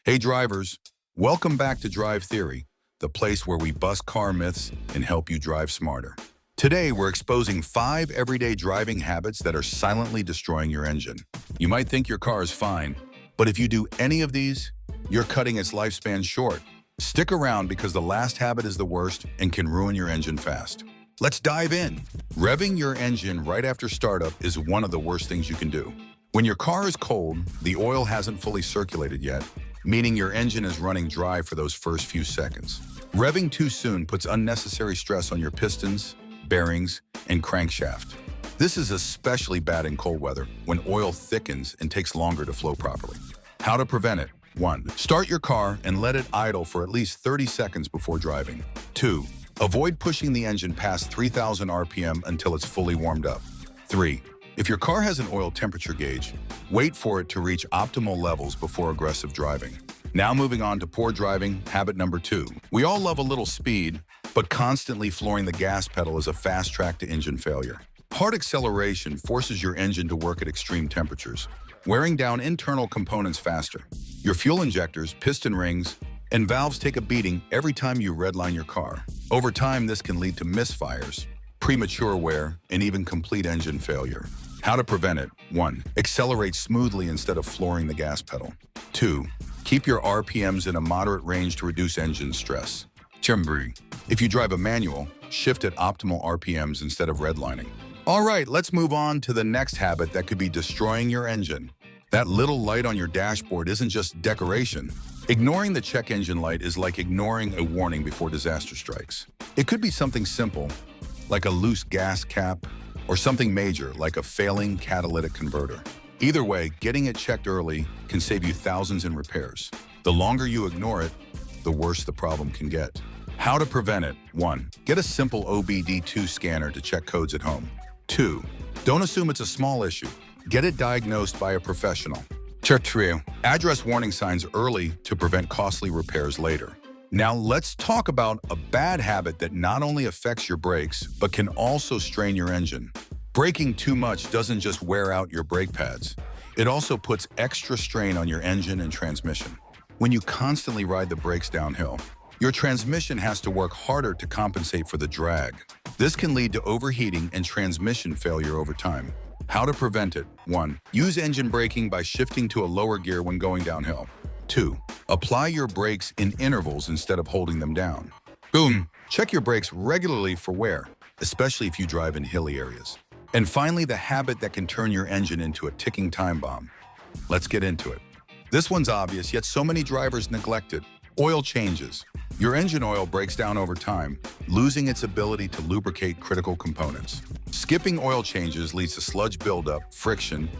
Hey drivers, welcome back to Drive Theory, the place where we bust car myths and help you drive smarter. Today, we're exposing 5 everyday driving habits that are silently destroying your engine. You might think your car is fine, but if you do any of these, you're cutting its lifespan short. Stick around because the last habit is the worst and can ruin your engine fast. Let's dive in. Revving your engine right after startup is one of the worst things you can do. When your car is cold, the oil hasn't fully circulated yet, meaning your engine is running dry for those first few seconds. Revving too soon puts unnecessary stress on your pistons, bearings, and crankshaft. This is especially bad in cold weather when oil thickens and takes longer to flow properly. How to prevent it? 1. Start your car and let it idle for at least 30 seconds before driving. 2. Avoid pushing the engine past 3,000 RPM until it's fully warmed up. 3. If your car has an oil temperature gauge, wait for it to reach optimal levels before aggressive driving. Now moving on to poor driving, habit number 2. We all love a little speed, but constantly flooring the gas pedal is a fast track to engine failure. Hard acceleration forces your engine to work at extreme temperatures, wearing down internal components faster. Your fuel injectors, piston rings, and valves take a beating every time you redline your car. Over time, this can lead to misfires, premature wear, and even complete engine failure. How to prevent it? 1. Accelerate smoothly instead of flooring the gas pedal. 2. Keep your RPMs in a moderate range to reduce engine stress. 3. If you drive a manual, shift at optimal RPMs instead of redlining. All right, let's move on to the next habit that could be destroying your engine. That little light on your dashboard isn't just decoration. Ignoring the check engine light is like ignoring a warning before disaster strikes. It could be something simple, like a loose gas cap, or something major, like a failing catalytic converter. Either way, getting it checked early can save you thousands in repairs. The longer you ignore it, the worse the problem can get. How to prevent it? 1. Get a simple OBD2 scanner to check codes at home. 2. Don't assume it's a small issue. Get it diagnosed by a professional. 3. Address warning signs early to prevent costly repairs later. Now let's talk about a bad habit that not only affects your brakes, but can also strain your engine. Braking too much doesn't just wear out your brake pads. It also puts extra strain on your engine and transmission. When you constantly ride the brakes downhill, your transmission has to work harder to compensate for the drag. This can lead to overheating and transmission failure over time. How to prevent it? 1. Use engine braking by shifting to a lower gear when going downhill. 2. Apply your brakes in intervals instead of holding them down. Boom! Check your brakes regularly for wear, especially if you drive in hilly areas. And finally, the habit that can turn your engine into a ticking time bomb. Let's get into it. This one's obvious, yet so many drivers neglect it. Oil changes. Your engine oil breaks down over time, losing its ability to lubricate critical components. Skipping oil changes leads to sludge buildup, friction,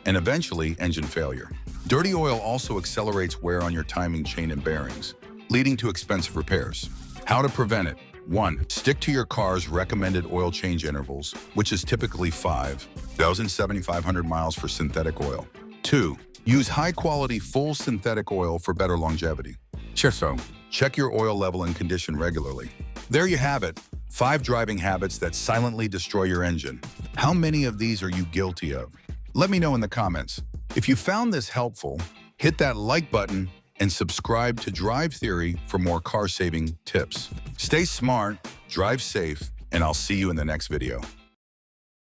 and eventually engine failure. Dirty oil also accelerates wear on your timing chain and bearings, leading to expensive repairs. How to prevent it? 1. Stick to your car's recommended oil change intervals, which is typically 5,700 miles for synthetic oil. 2. Use high-quality full synthetic oil for better longevity. Check your oil level and condition regularly. There you have it, 5 driving habits that silently destroy your engine. How many of these are you guilty of? Let me know in the comments. If you found this helpful, hit that like button and subscribe to Drive Theory for more car-saving tips. Stay smart, drive safe, and I'll see you in the next video.